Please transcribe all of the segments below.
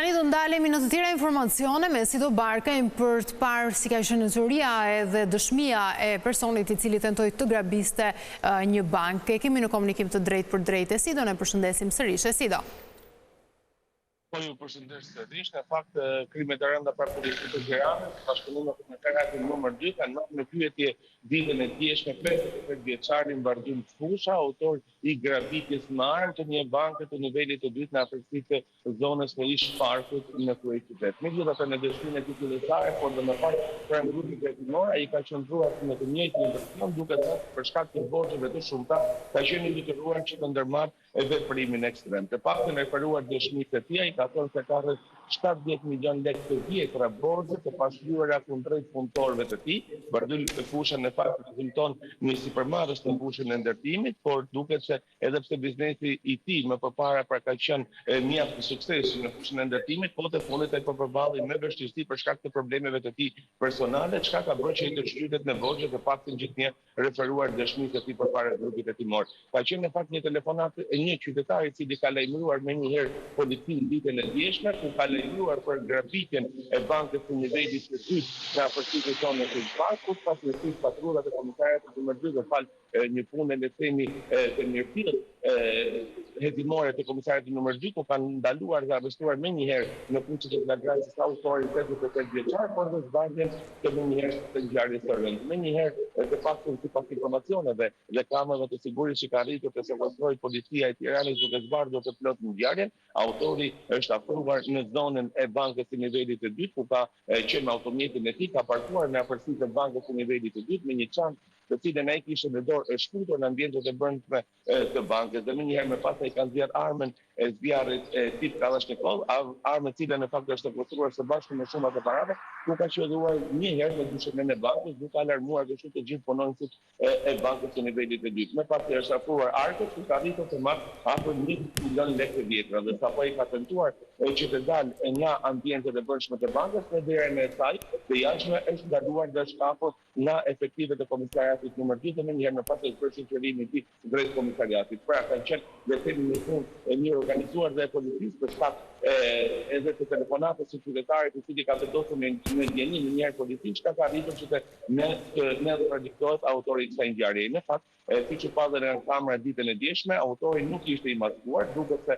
Tani do ndalemi në të tjera informacione me Sido Barkaj për të parë si ka qenë historia edhe dëshmia e personit I cili tentoi të grabiste një bankë. Kemi në komunikim të drejtë për drejtë. Sido, ne përshëndesim sërish. Sido. Po ju përshëndes sërish, në fakt krimet e rënda për policisë të Tiranës, bashkëpunimi me komitatin numër 2 kanë marrë në pyetje ditën e djeshme 55 vjeçarin Bardhyl Fusha, autor I grabitjes me armë të një banke të nivelit të dytë në afërsitë të zonës së Ish Parkut në kryeqytet. Megjithatë në dëshminë e tij fillestare, por më parë pranë grupit kretimor, ai ka qëndruar në të njëjtin investicion, duke thënë për shkak të borxheve të shumta, ka qenë I detyruar që të ndërmarrë veprimin ekstrem. Të paktën referuar dëshmitë e tij, ai ka thënë se ka rreth 70 milion lekë të vjetra borxhe të pashlyera kundrejt punëtorëve të tij. Bardhyl Fusha në fakt rezulton një sipërmarrjes në fushën e ndërtimit, por duket se edhe pse biznesi I tij më përpara ka qenë mjaft I suksesshëm në fushën e ndërtimit, po të fundit ai po përballej me vështirësi për shkak të problemeve të tij personale, çka ka bërë që I të shtytet në borxhe, të paktën gjithnjë referuar dëshmisë të tij përpara grupit hetimor. Ka qenë në fakt një telefonat e një qytetari I cili ka lajmëruar menjëherë policinë ditën e djeshme, ku ka lajmëruar për grabitjen e bankës të nivelit të dytë në afërsitë të zonës së Parkut, pasi patrullat e komisariatit numër 2 dhe fal një punë le të themi të mirëfillt hetimore të komisariatit numër 2, ku kanë ndaluar dhe arrestuar menjëherë në fushën e flagrancës autorin 85 vjeçar, por në zbardhjen të menjëherë të ngjarjes së rëndë. Menjëherë të paktën sipas informacioneve dhe kamerave të sigurisë që ka arritur të sekuestrojë policia e Tiranës duke zbardhur të plot ngjarjen, autori është afruar në zonën e bankës të nivelit të dytë, ku ka qenë me automjetin e tij, ka parkuar në afërsitë të bankës të nivelit të dytë me një çantë të cilën ai kishte në dorë shfutur në ambientet e brendshme të bankës. Dhe mënyrë më pas ai ka nxjerr armën e zjarrit tip Kalashnikov, armë e cila në fakt është sekuestruar së bashku me shumë të parave, ku ka qelluar një herë në dyshemën e bankës, duke alarmuar kështu të gjithë punonësit e bankës të nivelit të dytë. Më pas është afruar arkët, ku ka arritur të marrë afër 1 milion lekë të vjetra, dhe sapo ai ka tentuar që të dalë nga ambientet e brendshme të bankës në derën e saj, të jashtme është ndaluar dhe shkapur nga efektivet e komisariatit numër 2 dhe menjëherë në pas të shërbimit I tij drejt komisariatit. Pra kanë qenë le të themi një punë e mirë organizuar dhe e policisë për shkak edhe të telefonatës së qytetarit I cili ka vendosur në ndjenim njëherë policisë, çka ka arritur që të kontradiktohet autori I kësaj ngjarjeje. Në fakt, siç u pa dhe në kamerë ditën e djeshme, autori nuk ishte I maskuar, duket se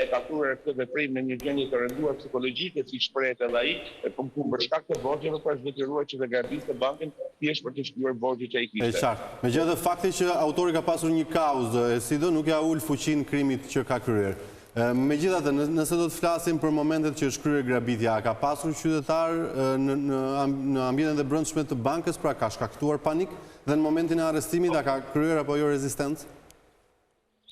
e ka thurur këtë veprim në një gjendje të rënduar psikologjike, si shprehet edhe ai, për shkak të borxheve për të detyruar që të grabiste bankën thjesht për të shkruar borxhet që ai kishte. Është qartë. Megjithatë fakti që autori ka pasur një kauzë, Sido nuk ja ul fuqinë krimit që ka kryer. Megjithatë, nëse do të flasim për momentet që është kryer grabitja, ka pasur qytetar në ambientet e brendshme të bankës, pra ka shkaktuar panik dhe në momentin e arrestimit a ka kryer apo jo rezistencë?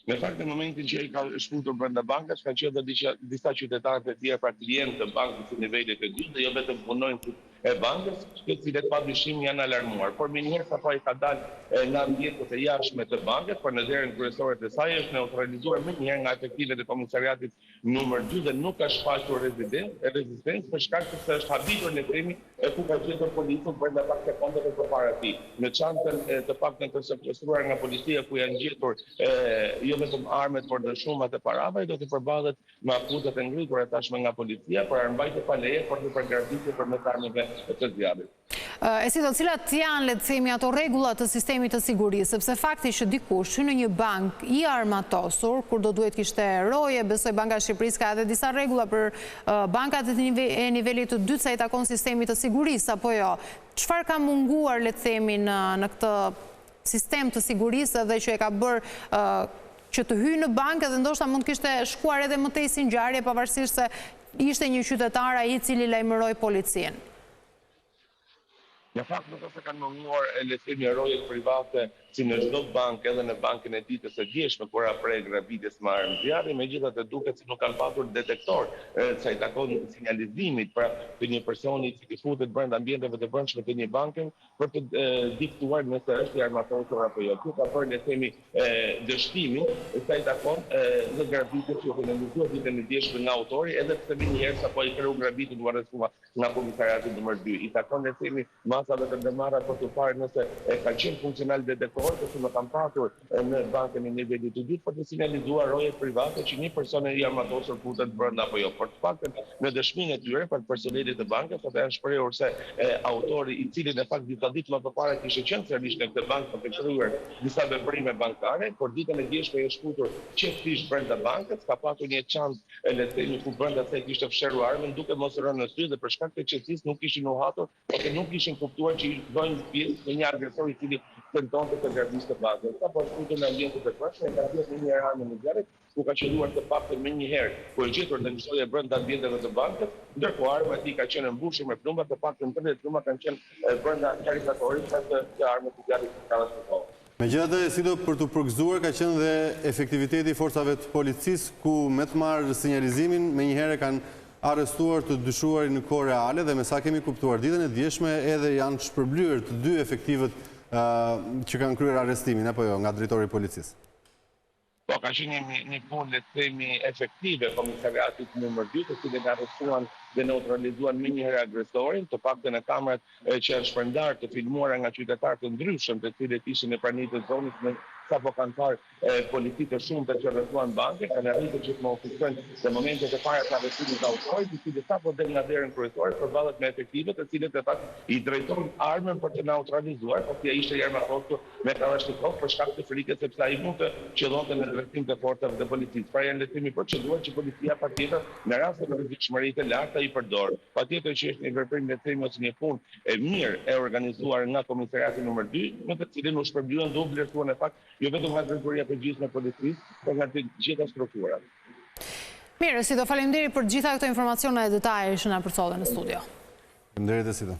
Në fakt në momentin që ai ka shfutur brenda bankës, kanë qenë edhe disa qytetarë të tjerë, pra klientë të bankës të nivelit të dytë, dhe jo vetëm punonjësit e bankës, të cilët padyshim janë alarmuar. Por menjëherë sapo ai ka dalë nga ambientet e jashtme të bankës, por në derën kryesore të saj është neutralizuar menjëherë nga efektivet e komisariatit numër 2 dhe nuk ka shfaqur rezistencë për shkak se është habitur në tremi ku ka gjetur policën brenda pak sekondave përpara tij. Në çantën të paktën të sekuestruar nga policia ku janë gjetur jo vetëm armët, por dhe shumat e parave, do të përballet me akuzat e ngritura tashmë nga policia për armbajtje pa leje, por dhe për grabitje përmes armëve të zjarrit. Sido, cilat janë, le të themi, ato rregullat të sistemit të sigurisë, sepse fakti që dikush në një bank I armatosur, kur do duhet kishte roje, besoj Banka e Shqipërisë ka edhe disa rregulla për bankat e nivelit të dytë sa I takon sistemit të sigurisë, apo jo? Çfarë ka munguar, le të themi, në këtë sistem të sigurisë dhe që e ka bërë që të hyjë në bankë dhe ndoshta mund kishte shkuar edhe më tej si ngjarje pavarësisht se ishte një qytetar ai I cili lajmëroi policinë? Në fakt nuk është se kanë munguar le të themi rojet private si në çdo bankë, edhe në bankën e ditës së djeshme kur apre grabitjes me armë zjarri, megjithatë duket se nuk kanë pasur detektor sa I takon sinjalizimit pra të një personi I cili futet brenda ambienteve të brendshme të një banke për të diktuar nëse është I armatosur apo jo. Kjo ka bërë le të themi dështimin sa I takon në grabitjes që organizuar ditën e djeshme nga autori, edhe pse një herë sapo I kreu grabitjen u arrestuar nga komisariati numër 2. I takon le të themi masave të ndërmarra për të parë nëse ka qenë funksional detektor, ose më kam patur në bankën e nivelit të dytë për të sinjalizuar roje private që një person i armatosur futet brenda apo jo. Për të faktën në dëshminë e tyre për personelit të bankës, ata janë shprehur se autori i cili në fakt disa ditë më përpara kishte qenë sërish në këtë bankë për të kryer disa veprime bankare, por ditën e djeshme është shkutur qeftisht brenda bankës, ka patur një çantë le të themi ku brenda se kishte fshehur armën, duke mos rënë në sy dhe për shkak të qetësisë nuk kishin uhatur ose nuk kishin kuptuar që i bëjnë pjesë në një agresor i cili tentonte të gardiste bankën. Sa po shkutur në ambientin e përshtatshëm, ka dhënë një armë në zjarrit, ku ka qelluar të paktën më një herë, ku e gjetur të mësoje brenda ambienteve të bankës, ndërkohë arma e tij ka qenë mbushur me plumba, të paktën 30 plumba kanë qenë brenda karikatorit të armës së zjarrit të kalashnikovit. Megjithatë, sido për të përgëzuar ka qenë dhe efektiviteti i forcave të policisë, ku me të marrë sinjalizimin menjëherë kanë arrestuar të dyshuarin në kohë reale dhe me sa kemi kuptuar ditën e djeshme edhe janë shpërblyer të dy efektivët që kanë kryer arrestimin, apo jo, nga drejtori i policisë. Po, ka qenë një punë le të themi efektive komisariatit numër 2, të cilët arrestuan dhe neutralizuan më një herë agresorin, të paktën në kamerat që janë shpërndarë të filmuara nga qytetarë të ndryshëm, të cilët ishin në pranitë të zonës sapo kanë parë politikë të shumta që arrestuan bankën, kanë arritur që të oficerojnë në momentet e para të arrestimit të autorit, i cili sapo del nga derën kryesore përballet me efektive, të cilët e fakt i drejtojnë armën për të neutralizuar, por ai ishte i armatosur me kalashnikov për shkak të frikës sepse ai mund të qëllonte në drejtim të forcave të policisë. Pra janë letimi proceduar që policia patjetër në raste të rrezikshmëri të larta i përdor. Patjetër që është një veprim le të themi ose një punë e mirë e organizuar nga komisariati numër 2, në të cilin u shpërblyen dhe u vlerësuan në fakt jo vetëm nga drejtoria e përgjithshme e policisë, por nga të gjitha strukturat. Mirë, Sido, faleminderit për gjitha këto informacione e detaje që na përcjellën në studio. Faleminderit, Sido.